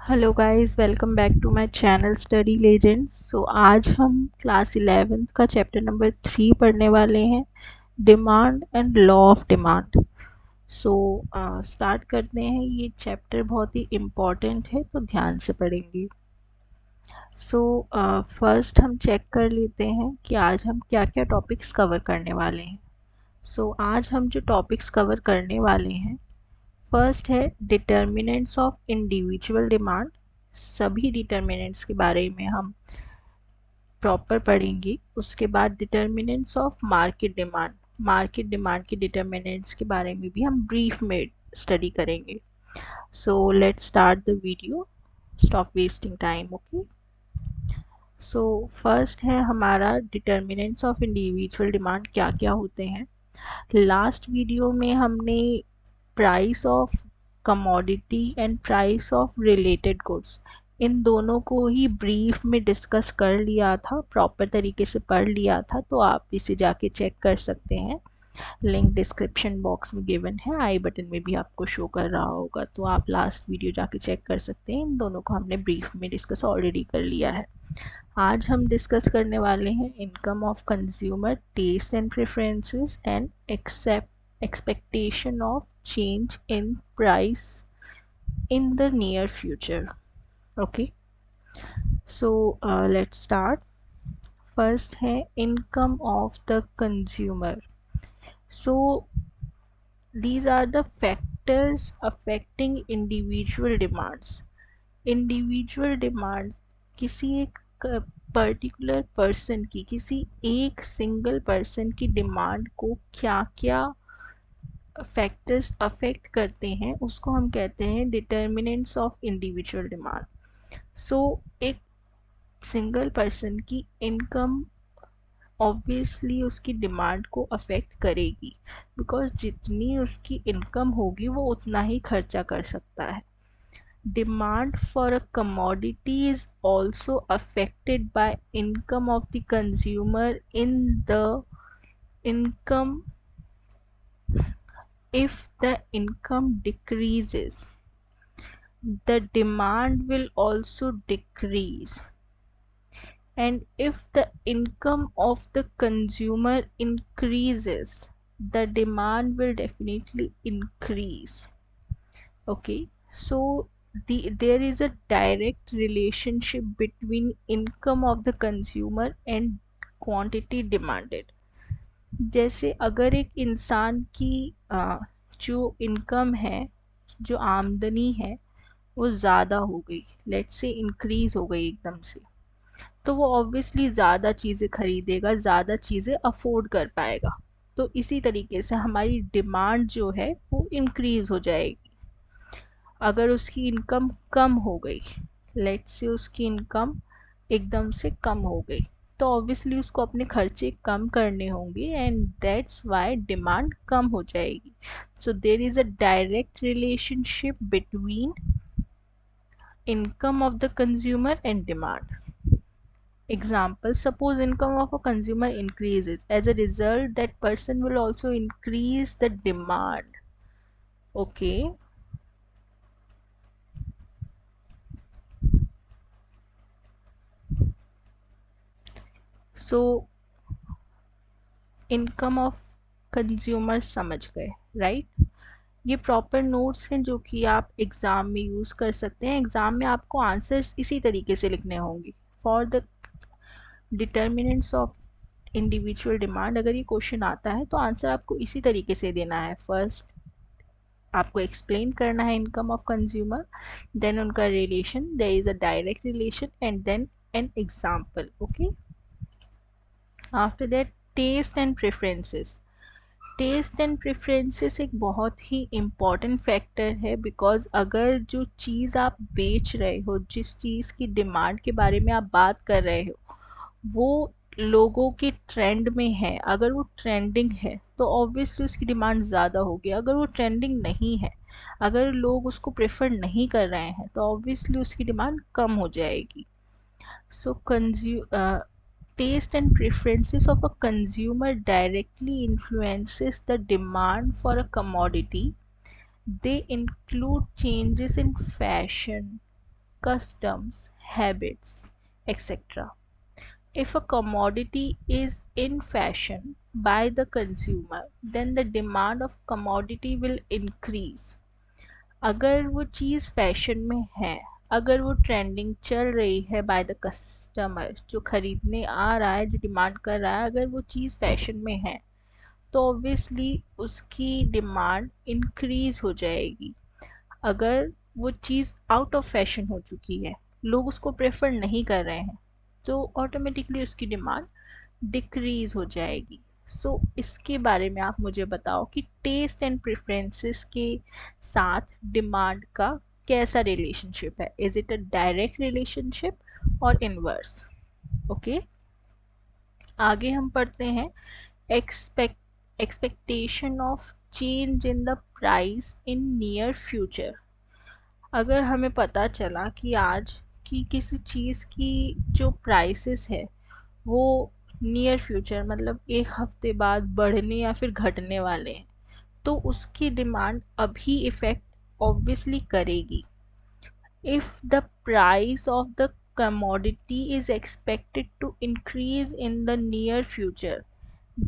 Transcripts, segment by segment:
Hello guys, welcome back to my channel study legends. आज हम class 11th का chapter number 3 पढ़ने वाले हैं, demand and law of demand. Start करते हैं। ये चैप्टर बहुत ही इम्पोर्टेंट है, तो ध्यान से पढ़ेंगे। फर्स्ट हम चेक कर लेते हैं कि आज हम क्या क्या टॉपिक्स कवर करने वाले हैं। आज हम जो टॉपिक्स कवर करने वाले हैं, फर्स्ट है डिटर्मिनेंट्स ऑफ इंडिविजुअल डिमांड। सभी डिटर्मिनेंट्स के बारे में हम प्रॉपर पढ़ेंगे। उसके बाद डिटर्मिनेंट्स ऑफ मार्केट डिमांड के डिटर्मिनेंट्स के बारे में भी हम ब्रीफ में स्टडी करेंगे। Let's start the video, stop wasting time. Okay, first है हमारा डिटर्मिनेंट्स ऑफ इंडिविजुअल डिमांड क्या क्या होते हैं। लास्ट वीडियो में हमने price of commodity and price of related goods, इन दोनों को ही ब्रीफ में डिस्कस कर लिया था, प्रॉपर तरीके से पढ़ लिया था। तो आप इसे जाके चेक कर सकते हैं, लिंक डिस्क्रिप्शन बॉक्स में गिवन है, आई बटन में भी आपको शो कर रहा होगा, तो आप लास्ट वीडियो जाके चेक कर सकते हैं। इन दोनों को हमने ब्रीफ में डिस्कस ऑलरेडी कर लिया है। आज हम डिस्कस करने वाले हैं income of consumer, taste and preferences and expectation of change in price in the near future. Okay, let's start. First है income of the consumer. So these are the factors affecting individual demands. Individual demands किसी एक particular person की, किसी एक single person की demand को क्या क्या फैक्टर्स अफेक्ट करते हैं, उसको हम कहते हैं डिटर्मिनेंट्स ऑफ इंडिविजुअल डिमांड। एक सिंगल पर्सन की इनकम ऑब्वियसली उसकी डिमांड को अफेक्ट करेगी, बिकॉज जितनी उसकी इनकम होगी वो उतना ही खर्चा कर सकता है। Demand for a commodity is also affected by income of the consumer in the income. If the income decreases, the demand will also decrease, and if the income of the consumer increases, the demand will definitely increase. Okay, there is a direct relationship between income of the consumer and quantity demanded. जैसे अगर एक इंसान की जो income है, जो आमदनी है, वो ज़्यादा हो गई, लेट्स से इंक्रीज हो गई एकदम से, तो वो ऑब्वियसली ज़्यादा चीज़ें खरीदेगा, ज़्यादा चीज़ें अफोर्ड कर पाएगा। तो इसी तरीके से हमारी डिमांड जो है वो इंक्रीज हो जाएगी। अगर उसकी इनकम कम हो गई, लेट्स से उसकी इनकम एकदम से कम हो गई, तो ऑब्वियसली उसको अपने खर्चे कम करने होंगे, एंड दैट्स वाई डिमांड कम हो जाएगी। So there is a direct relationship between income of the consumer and demand. Example, suppose income of a consumer increases, as a result that person will also increase the demand. Okay, so income of consumer समझ गए, right? ये proper notes हैं जो कि आप exam में use कर सकते हैं। एग्ज़ाम में आपको आंसर्स इसी तरीके से लिखने होंगे for the determinants of individual demand. अगर ये क्वेश्चन आता है तो आंसर आपको इसी तरीके से देना है। फर्स्ट आपको एक्सप्लेन करना है इनकम ऑफ कंज्यूमर, देन उनका relation, there is a direct relation, and then an example. Okay, after that taste and preferences. Taste and preferences एक बहुत ही इम्पॉर्टेंट फैक्टर है, बिकॉज अगर जो चीज़ आप बेच रहे हो, जिस चीज़ की डिमांड के बारे में आप बात कर रहे हो, वो लोगों के ट्रेंड में है, अगर वो ट्रेंडिंग है तो ऑब्वियसली उसकी डिमांड ज़्यादा होगी। अगर वो ट्रेंडिंग नहीं है, अगर लोग उसको प्रेफर नहीं कर रहे हैं, तो ऑब्वियसली उसकी डिमांड कम हो जाएगी। सो taste and preferences of a consumer directly influences the demand for a commodity. They include changes in fashion, customs, habits, etc. If a commodity is in fashion by the consumer, then the demand of commodity will increase. अगर वो चीज़ fashion में है, अगर वो trending चल रही है by the customer, जो खरीदने आ रहा है, जो डिमांड कर रहा है, अगर वो चीज़ फैशन में है तो ऑब्वियसली उसकी डिमांड इंक्रीज हो जाएगी। अगर वो चीज़ आउट ऑफ फैशन हो चुकी है, लोग उसको प्रेफर नहीं कर रहे हैं, तो ऑटोमेटिकली उसकी डिमांड डिक्रीज हो जाएगी। सो इसके बारे में आप मुझे बताओ कि टेस्ट एंड प्रेफरेंसेस के साथ डिमांड का कैसा रिलेशनशिप है। Is it a direct relationship और इनवर्स? ओके, आगे हम पढ़ते हैं expectation of change in the price in near future. अगर हमें पता चला कि आज की किसी चीज़ की जो प्राइसेस है वो नियर फ्यूचर मतलब एक हफ्ते बाद बढ़ने या फिर घटने वाले हैं, तो उसकी डिमांड अभी इफेक्ट ऑब्वियसली करेगी। If the price of the commodity is expected to increase in the near future,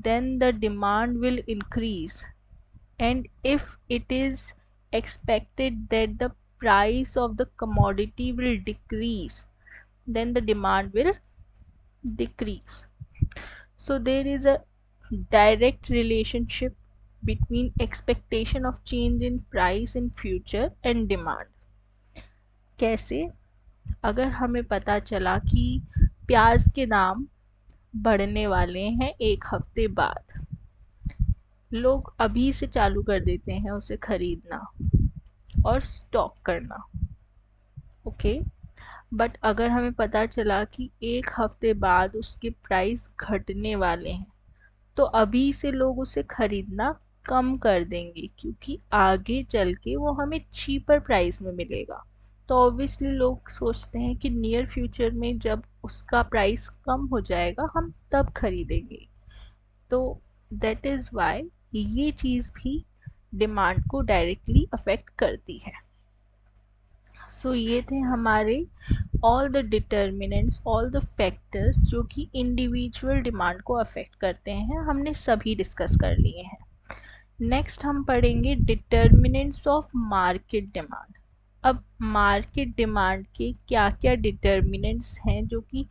then the demand will increase. And if it is expected that the price of the commodity will decrease, then the demand will decrease. So there is a direct relationship between expectation of change in price in future and demand. कैसे? अगर हमें पता चला कि प्याज के दाम बढ़ने वाले हैं एक हफ्ते बाद, लोग अभी से चालू कर देते हैं उसे खरीदना और स्टॉक करना। ओके, बट अगर हमें पता चला कि एक हफ्ते बाद उसके प्राइस घटने वाले हैं, तो अभी से लोग उसे खरीदना कम कर देंगे, क्योंकि आगे चल के वो हमें चीपर प्राइस में मिलेगा। तो ऑब्वियसली लोग सोचते हैं कि नियर फ्यूचर में जब उसका प्राइस कम हो जाएगा हम तब खरीदेंगे। तो दैट इज़ वाई ये चीज़ भी डिमांड को डायरेक्टली अफेक्ट करती है। सो ये थे हमारे all the determinants, all the factors जो कि इंडिविजुअल डिमांड को अफेक्ट करते हैं, हमने सभी डिस्कस कर लिए हैं। नेक्स्ट हम पढ़ेंगे डिटर्मिनेंट्स ऑफ मार्केट डिमांड। अब मार्केट डिमांड के क्या क्या डिटर्मिनेंट्स हैं जो कि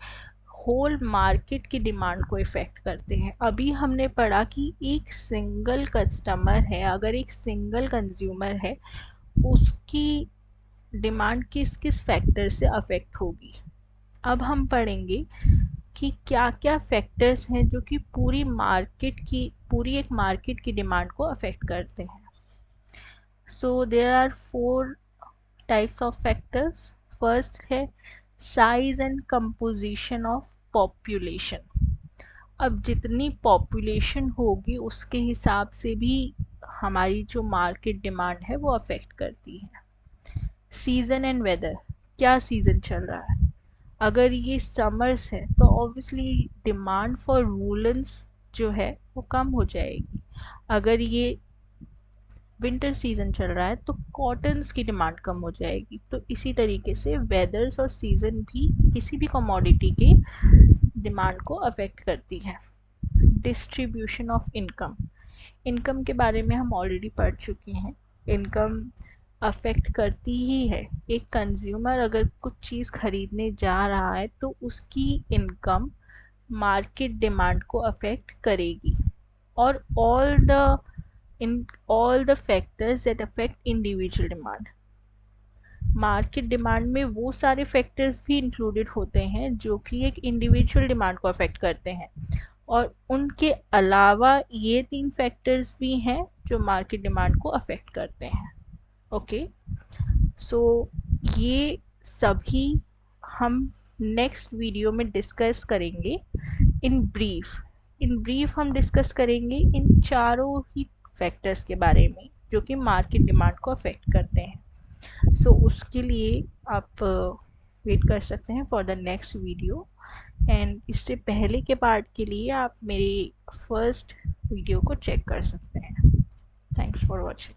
होल मार्केट की डिमांड को इफेक्ट करते हैं। अभी हमने पढ़ा कि एक सिंगल कस्टमर है, अगर एक सिंगल कंज्यूमर है, उसकी डिमांड किस किस फैक्टर से अफेक्ट होगी। अब हम पढ़ेंगे कि क्या क्या फैक्टर्स हैं जो कि पूरी एक मार्केट की डिमांड को अफेक्ट करते हैं। So there are 4 types of factors. First है size and composition of population. अब जितनी पॉपुलेशन होगी उसके हिसाब से भी हमारी जो मार्केट डिमांड है वो अफेक्ट करती है। सीज़न एंड वेदर, क्या सीज़न चल रहा है। अगर ये समर्स है तो ऑब्वियसली डिमांड फॉर वूलन्स जो है वो कम हो जाएगी। अगर ये विंटर सीज़न चल रहा है तो कॉटन्स की डिमांड कम हो जाएगी। तो इसी तरीके से वेदर्स और सीज़न भी किसी भी कमोडिटी के डिमांड को अफेक्ट करती है। डिस्ट्रीब्यूशन ऑफ इनकम, इनकम के बारे में हम ऑलरेडी पढ़ चुके हैं। इनकम अफेक्ट करती ही है। एक कंज्यूमर अगर कुछ चीज़ खरीदने जा रहा है तो उसकी इनकम मार्केट डिमांड को अफेक्ट करेगी। और all the factors that affect individual demand, market demand में वो सारे फैक्टर्स भी इंक्लूडेड होते हैं जो कि एक इंडिविजुअल डिमांड को अफेक्ट करते हैं, और उनके अलावा ये 3 फैक्टर्स भी हैं जो मार्केट डिमांड को अफेक्ट करते हैं। ओके, सो ये सभी हम नेक्स्ट वीडियो में डिस्कस करेंगे इन ब्रीफ हम डिस्कस करेंगे इन चारों ही फैक्टर्स के बारे में जो कि मार्केट डिमांड को अफेक्ट करते हैं। सो उसके लिए आप वेट कर सकते हैं for the next video, and इससे पहले के पार्ट के लिए आप मेरी फर्स्ट वीडियो को चेक कर सकते हैं। Thanks for watching.